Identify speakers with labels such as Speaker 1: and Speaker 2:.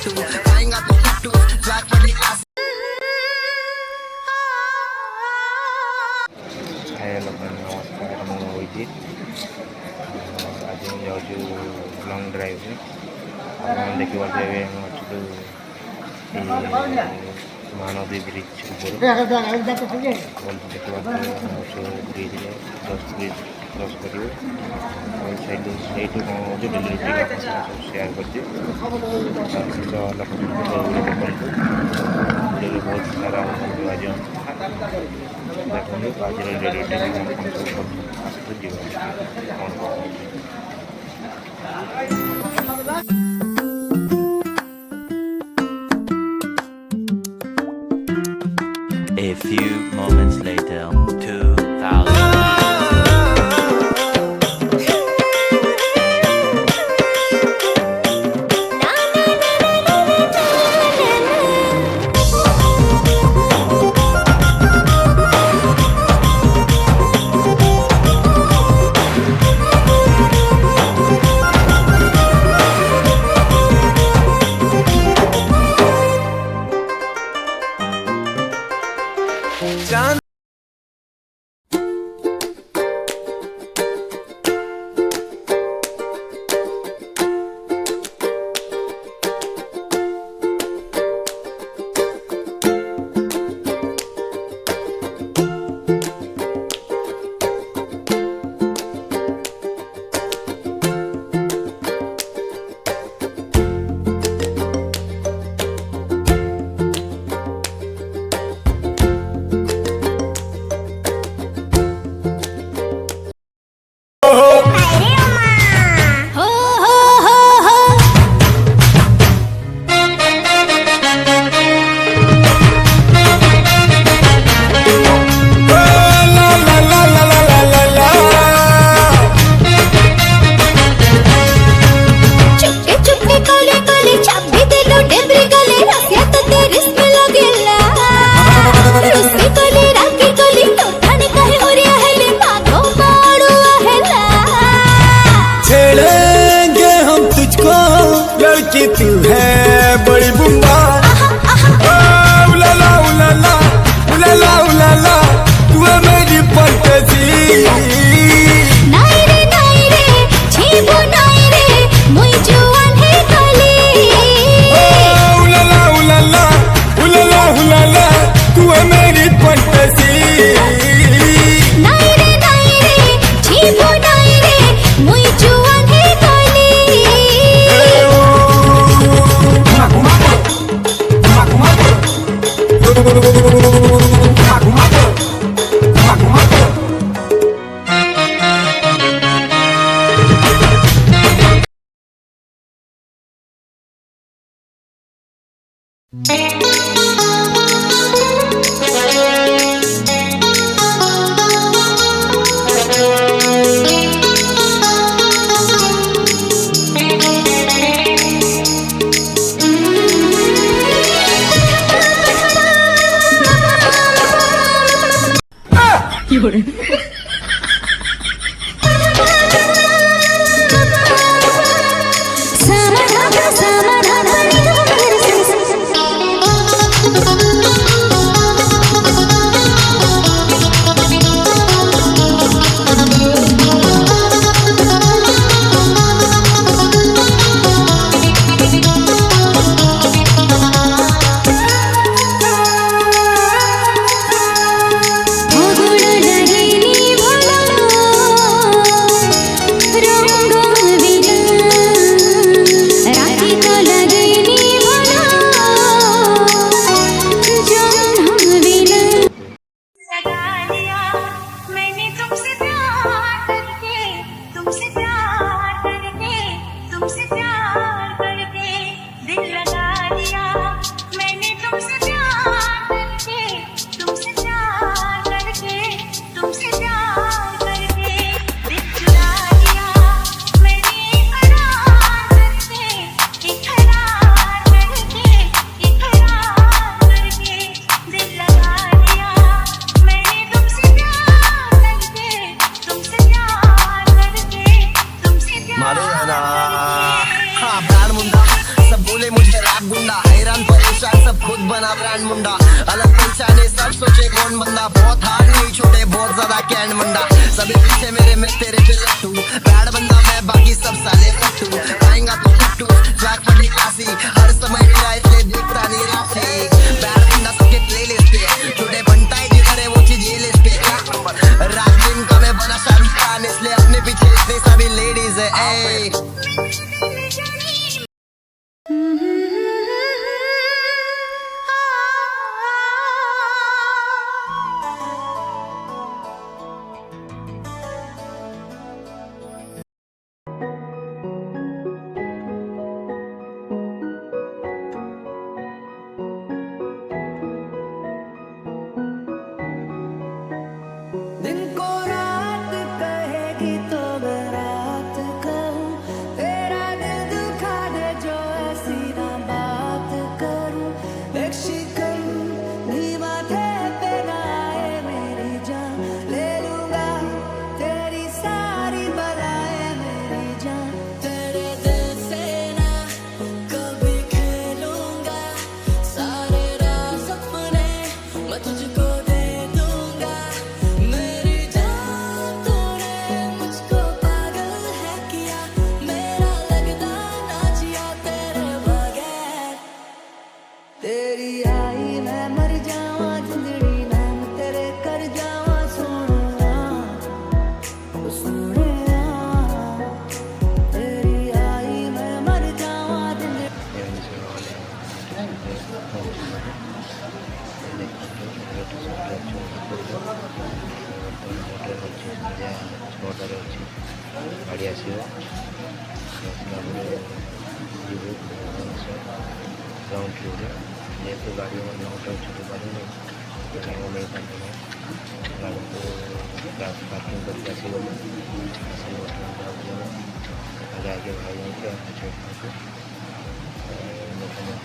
Speaker 1: लड्डू खाएगा तो लड्डू स्वाद बड़ी क्लास।
Speaker 2: हेलो नमस्कार ମୁଁ ଅଭିଜିତ ଆଜି ମୁଁ ଯାଉଛୁ ଲଙ୍ଗ୍ ଡ୍ରାଇଭ୍ରେ ଆପଣ ଦେଖିପାରୁଥିବେ ଆମେ ଅଛୁ ମହାନଦୀ ବ୍ରିଜ୍ ଉପରେ ଦେଖିପାରୁଥିବେ ଆମେ ଅଛୁ ବ୍ରିଜ୍ରେ ବ୍ରିଜ୍ କ୍ରସ୍ କରିବୁ ଆଉ ସେଇଠୁ କ'ଣ ହେଉଛି ଡେଲି ରୁଟିନ୍ ଆପଣଙ୍କ ସବୁ ସେୟାର କରିଛି ତ ଲୋକ ଦେଖନ୍ତୁ ଭିଡ଼ିଓରେ ବହୁତ ସାରା ଆଜି ଦେଖନ୍ତୁ ଆଜିର ଡେଲି ରୁଟିନ୍ କ'ଣ ସବୁ ଆସନ୍ତୁ ଯିବା କ'ଣ
Speaker 3: A few moments later, 2000.
Speaker 4: तू है बड़ी बुम्बा उलाला उलाला उलाला उलाला तू है मेरी फंटेसी
Speaker 5: नाइरे छीबो नाइरे मुई जुआन है काली
Speaker 4: उलाला उलाला उलाला उलाला तू है मेरी फंटेसी
Speaker 5: नाइरे छीबो नाइरे मुई जुआन है काली
Speaker 1: हाँ ब्रांड मुंडा सब बोले मुझे ये रैप गुंडा हैरान परेशान सब खुद बना ब्रांड मुंडा अलग पहचाने सब सोचे कौन बंदा बहुत हार्ड नहीं छोटे बहुत ज्यादा कैंड मुंडा सभी पीछे मेरे में तेरे पे लट्टू बैड बंदा मैं बाकी सब साले फट्टू आएगा तो फट्टू ट्रैक बड़ी क्लासी हर समय मेरा इसलिए देखता नहीं राशि बैड बंदा सबके प्लेलिस्ट पे छोटे बनता है जिधर है वो चीज ये लिस्ट पे रात दिन का मैं बना शाहरुख खान इसलिए अपने पीछे इतनी सभी लेडीज है ए
Speaker 6: दिन को रात कहेगी तो मैं रात कहूँ तेरा दिल दुखा दे जो ऐसी ना बात करूँ एक शिकन भी माथे पे ना आए मेरी जान ले लूँगा तेरी सारी बलाएं मेरी जान तेरे दिल से ना कभी खेलूँगा सारे राज अपने मैं तुझको दे दूँगा मेरी जान तूने मुझको पागल है किया मेरा लगता ना जिया तेरे बगैर तेरी आई मैं मर जावा जिंदड़ी नाम तेरे कर जावा सोना सोना तेरी आई मैं मर जावा जिंदड़ी
Speaker 2: ଗାଡ଼ି ଆସିବ ଗ୍ରାଉଣ୍ଡ ଫ୍ଲୋରରେ ଯେହେତୁ ଗାଡ଼ି ନଅଟା ଛୁଟି ପାରୁନି ସେଥିପାଇଁ ମୁଁ ନେଇପାରିବି ନାହିଁ ଗାଡ଼ିକୁ ପାର୍କିଂ କରିକି ଆସିଗଲି ଆଗେ ଆଗେ ଭାଇ ଯାଇକି ଛୋଟକୁ ଲୋକମାନେ